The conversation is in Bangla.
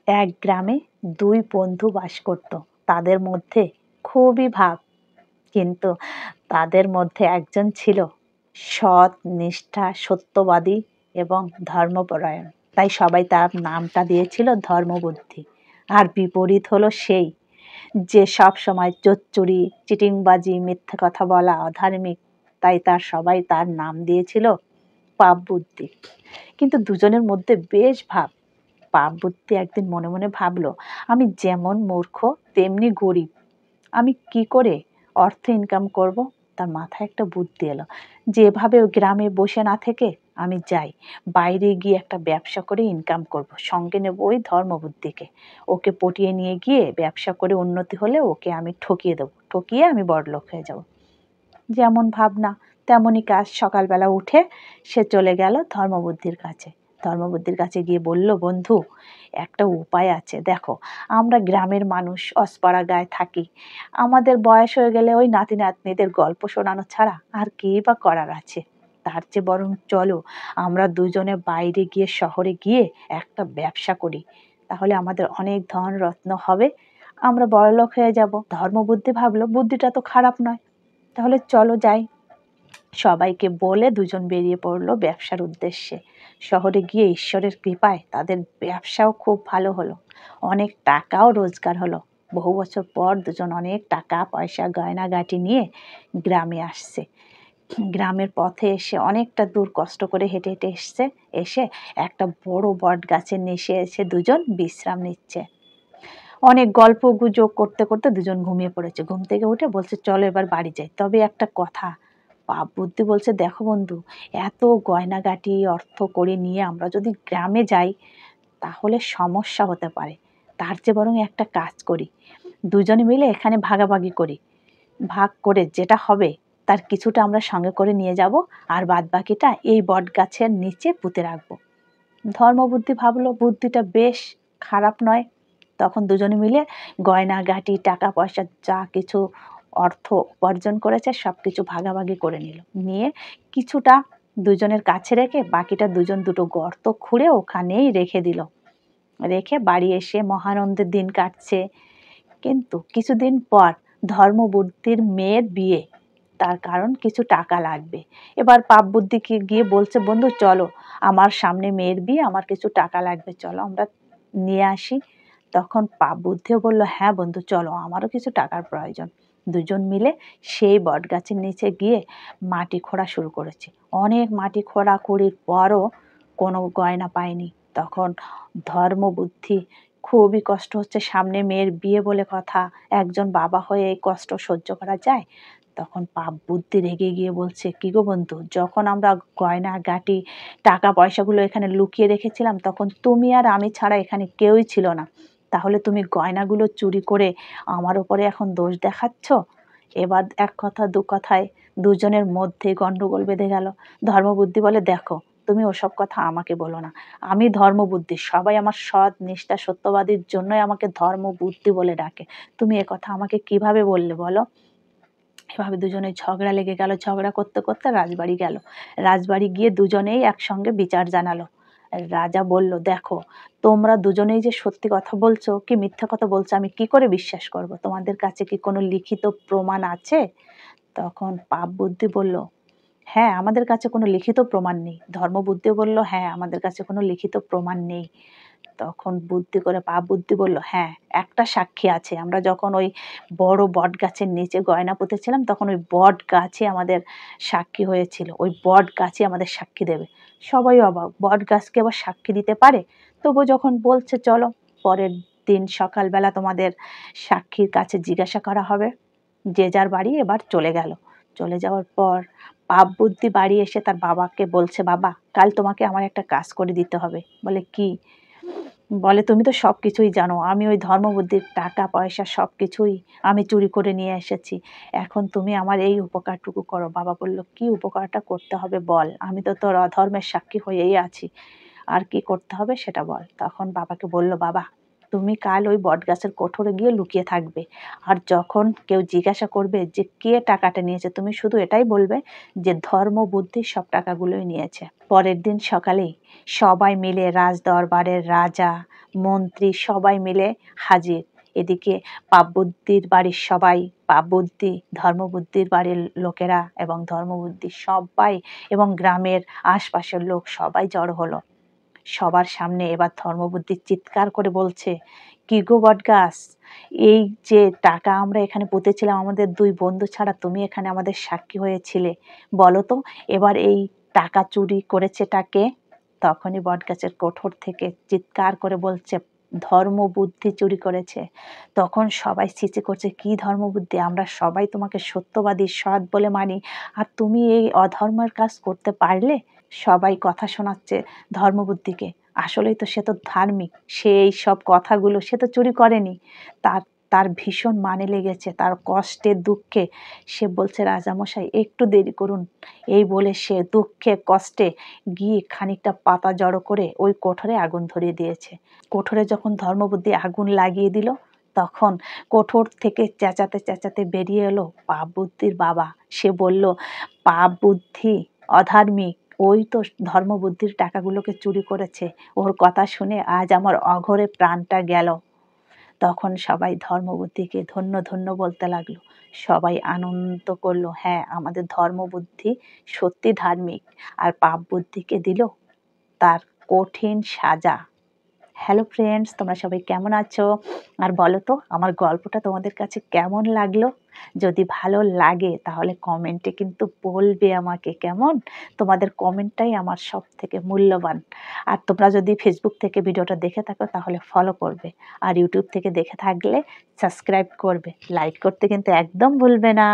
এক গ্রামে দুই বন্ধু বাস করত। তাদের মধ্যে খুবই ভাব, কিন্তু তাদের মধ্যে একজন ছিল সৎ, নিষ্ঠা, সত্যবাদী এবং ধর্মপরায়ণ। তাই সবাই তার নামটা দিয়েছিল ধর্মবুদ্ধি। আর বিপরীত হলো সেই যে সব সময় চোরচুরি, চিটিংবাজি, মিথ্যা কথা বলা, অধার্মিক। তাই সবাই তার নাম দিয়েছিল পাপ বুদ্ধি। কিন্তু দুজনের মধ্যে বেশ ভাব। পাপ বুদ্ধি একদিন মনে মনে ভাবলো, আমি যেমন মূর্খ তেমনি গরিব, আমি কি করে অর্থ ইনকাম করব? তার মাথায় একটা বুদ্ধি এলো, যেভাবে গ্রামে বসে না থেকে আমি যাই, বাইরে গিয়ে একটা ব্যবসা করে ইনকাম করব। সঙ্গে নেব ওই ধর্মবুদ্ধিকে। ওকে পটিয়ে নিয়ে গিয়ে ব্যবসা করে উন্নতি হলে ওকে আমি ঠকিয়ে দেবো, ঠকিয়ে আমি বড়লোক হয়ে যাব। যেমন ভাবনা তেমনই কাজ। সকালবেলা উঠে সে চলে গেল ধর্মবুদ্ধির কাছে। ধর্মবুদ্ধির কাছে গিয়ে বলল, বন্ধু, একটা উপায় আছে। দেখো, আমরা গ্রামের মানুষ, অসপাড়া গায়ে থাকি। আমাদের বয়স হয়ে গেলে ওই নাতি নাতনিদের গল্প শোনানো ছাড়া আর কি বা করার আছে? তার চেয়ে বরং চলো আমরা দুজনে বাইরে গিয়ে, শহরে গিয়ে একটা ব্যবসা করি। তাহলে আমাদের অনেক ধন রত্ন হবে, আমরা বড়লোক হয়ে যাব। ধর্মবুদ্ধি ভাবলো, বুদ্ধিটা তো খারাপ নয়, তাহলে চলো যাই। সবাইকে বলে দুজন বেরিয়ে পড়লো ব্যবসার উদ্দেশ্যে। শহরে গিয়ে ঈশ্বরের কৃপায় তাদের ব্যবসাও খুব ভালো হলো, অনেক টাকাও রোজগার হলো। বহু বছর পর দুজন অনেক টাকা পয়সা গয়নাগাটি নিয়ে গ্রামে আসছে। গ্রামের পথে এসে অনেকটা দূর কষ্ট করে হেঁটে হেঁটে এসে একটা বড় বট গাছের নিচে এসে দুজন বিশ্রাম নিচ্ছে। অনেক গল্প গুজব করতে করতে দুজন ঘুমিয়ে পড়েছে। ঘুম থেকে উঠে বলছে, চলো এবার বাড়ি যাই। তবে একটা কথা। পাপ বুদ্ধি বলছে, দেখো বন্ধু, এত গয়নাগাটি অর্থ করে নিয়ে আমরা যদি গ্রামে যাই তাহলে সমস্যা হতে পারে। তার চেয়ে বরং একটা কাজ করি, দুজনে মিলে এখানে ভাগাভাগি করি। ভাগ করে যেটা হবে তার কিছুটা আমরা সঙ্গে করে নিয়ে যাব, আর বাদ বাকিটা এই বট গাছের নিচে পুঁতে রাখবো। ধর্মবুদ্ধি ভাবলো বুদ্ধিটা বেশ খারাপ নয়। তখন দুজনে মিলে গয়নাগাটি, টাকা পয়সা, যা কিছু অর্থ উপার্জন করেছে সব কিছু ভাগাভাগি করে নিল। নিয়ে কিছুটা দুজনের কাছে রেখে বাকিটা দুজন দুটো গর্ত খুঁড়ে ওখানেই রেখে দিল। রেখে বাড়ি এসে মহানন্দের দিন কাটছে। কিন্তু কিছুদিন পর ধর্মবুদ্ধির মেয়ের বিয়ে, তার কারণ কিছু টাকা লাগবে। এবার পাপ বুদ্ধিকে গিয়ে বলছে, বন্ধু চলো, আমার সামনে মেয়ের বিয়ে, আমার কিছু টাকা লাগবে, চলো আমরা নিয়ে আসি। তখন পাপ বুদ্ধিও বলল, হ্যাঁ বন্ধু চলো, আমারও কিছু টাকার প্রয়োজন। দুজন মিলে সেই বট গাছের নিচে গিয়ে মাটি খোঁড়া শুরু করেছে। অনেক মাটি খোঁড়াখুড়ির পরও কোনো গয়না পায়নি। তখন ধর্মবুদ্ধি খুবই কষ্ট হচ্ছে, সামনে মেয়ের বিয়ে বলে কথা, একজন বাবা হয়ে এই কষ্ট সহ্য করা যায়? তখন পাপ বুদ্ধি রেগে গিয়ে বলছে, কি গো বন্ধু, যখন আমরা গয়না গাটি, টাকা পয়সাগুলো এখানে লুকিয়ে রেখেছিলাম তখন তুমি আর আমি ছাড়া এখানে কেউই ছিল না, তাহলে তুমি গয়নাগুলো চুরি করে আমার উপরে এখন দোষ দেখাচ্ছ? এবার এক কথা দু কথায় দুজনের মধ্যে গন্ডগোল বেঁধে গেল। ধর্মবুদ্ধি বলে, দেখো, তুমি ওসব কথা আমাকে বলো না, আমি ধর্মবুদ্ধি, সবাই আমার সৎ, নিষ্ঠা, সত্যবাদীর জন্যই আমাকে ধর্মবুদ্ধি বলে ডাকে, তুমি এ কথা আমাকে কিভাবে বললে বলো? এভাবে দুজনের ঝগড়া লেগে গেল। ঝগড়া করতে করতে রাজবাড়ি গেল। রাজবাড়ি গিয়ে দুজনেই একসঙ্গে বিচার জানালো। রাজা বলল, দেখো, তোমরা দুজনেই যে সত্যি কথা বলছো কি মিথ্যা কথা বলছো আমি কি করে বিশ্বাস করব? তোমাদের কাছে কি কোনো লিখিত প্রমাণ আছে? তখন পাপ বুদ্ধি বলল, হ্যাঁ, আমাদের কাছে কোনো লিখিত প্রমাণ নেই। ধর্মবুদ্ধি বলল, হ্যাঁ, আমাদের কাছে কোনো লিখিত প্রমাণ নেই। তখন বুদ্ধি করে পাপ বুদ্ধি বলল, হ্যাঁ, একটা সাক্ষী আছে। আমরা যখন ওই বড় বট গাছের নিচে গয়না পুঁতেছিলাম তখন ওই বট গাছই আমাদের সাক্ষী হয়েছিল, ওই বট গাছই আমাদের সাক্ষী দেবে। সবাই অবাক, বট গাছকে আবার সাক্ষী দিতে পারে? তবু যখন বলছে চলো, পরের দিন সকালবেলা তোমাদের সাক্ষীর কাছে জিজ্ঞাসা করা হবে। যে যার বাড়ি এবার চলে গেল। চলে যাওয়ার পর পাপ বুদ্ধি বাড়ি এসে তার বাবাকে বলছে, বাবা, কাল তোমাকে আমার একটা কাজ করে দিতে হবে। বলে, কি? বলে, তুমি তো সব কিছুই জানো, আমি ওই ধর্মবুদ্ধির টাকা পয়সা সব কিছুই আমি চুরি করে নিয়ে এসেছি, এখন তুমি আমার এই উপকারটুকু করো। বাবা বলল, কি উপকারটা করতে হবে বল, আমি তো তোর অধর্মের সাক্ষী হয়েই আছি, আর কি করতে হবে সেটা বল। তখন বাবাকে বলল, বাবা, তুমি কাল ওই বটগাছের কোঠরে গিয়ে লুকিয়ে থাকবে। আর যখন কেউ জিজ্ঞাসা করবে যে কে টাকাটা নিয়েছে, তুমি শুধু এটাই বলবে যে ধর্ম বুদ্ধি সব টাকাগুলোই নিয়েছে। পরের দিন সকালেই সবাই মিলে রাজদরবারের রাজা, মন্ত্রী সবাই মিলে হাজির। এদিকে পাপবুদ্ধির বাড়ির সবাই, পাপবুদ্ধি ধর্মবুদ্ধির বাড়ির লোকেরা এবং ধর্মবুদ্ধি সবাই এবং গ্রামের আশপাশের লোক সবাই জড়ো হলো। সবার সামনে এবার ধর্মবুদ্ধি চিৎকার করে বলছে, কি গো বটগাছ, এই যে টাকা আমরা এখানে পুঁতেছিলাম আমাদের দুই বন্ধু ছাড়া, তুমি এখানে আমাদের সাক্ষী হয়েছিলে, বলো তো এবার এই টাকা চুরি করেছেটা কে? তখনই বটগাছের কোঠর থেকে চিৎকার করে বলছে, ধর্মবুদ্ধি চুরি করেছে। তখন সবাই ছিচি করছে, কি ধর্মবুদ্ধি, আমরা সবাই তোমাকে সত্যবাদী সৎ বলে মানি, আর তুমি এই অধর্মের কাজ করতে পারলে? সবাই কথা শোনাচ্ছে ধর্মবুদ্ধিকে। আসলেই তো সে তো ধার্মিক, সে এই সব কথাগুলো সে তো চুরি করেনি। তার তার ভীষণ মানে লেগেছে, তার কষ্টে দুঃখে সে বলছে, রাজামশাই একটু দেরি করুন। এই বলে সে দুঃখে কষ্টে গিয়ে খানিকটা পাতা জড়ো করে ওই কোঠরে আগুন ধরিয়ে দিয়েছে। কোঠরে যখন ধর্মবুদ্ধি আগুন লাগিয়ে দিল, তখন কোঠর থেকে চেঁচাতে চেঁচাতে বেরিয়ে এলো পাপ বুদ্ধির বাবা। সে বলল, পাপ বুদ্ধি অধার্মিক, ওই তো ধর্মবুদ্ধির টাকাগুলোকে চুরি করেছে, ওর কথা শুনে আজ আমার অঘরে প্রাণটা গেল। তখন সবাই ধর্মবুদ্ধিকে ধন্য ধন্য বলতে লাগলো। সবাই আনন্দ করলো, হ্যাঁ আমাদের ধর্মবুদ্ধি সত্যি ধার্মিক, আর পাপ বুদ্ধিকে দিল তার কঠিন সাজা। হ্যালো ফ্রেন্ডস, তোমরা সবাই কেমন আছো? আর বলো তো আমার গল্পটা তোমাদের কাছে কেমন লাগলো? যদি ভালো লাগে তাহলে কমেন্টে কিন্তু বলবে আমাকে, কেমন? তোমাদের কমেন্টটাই আমার সব থেকে মূল্যবান। আর তোমরা যদি ফেসবুক থেকে ভিডিওটা দেখে থাকো তাহলে ফলো করবে, আর ইউটিউব থেকে দেখে থাকলে সাবস্ক্রাইব করবে, লাইক করতে কিন্তু একদম ভুলবে না।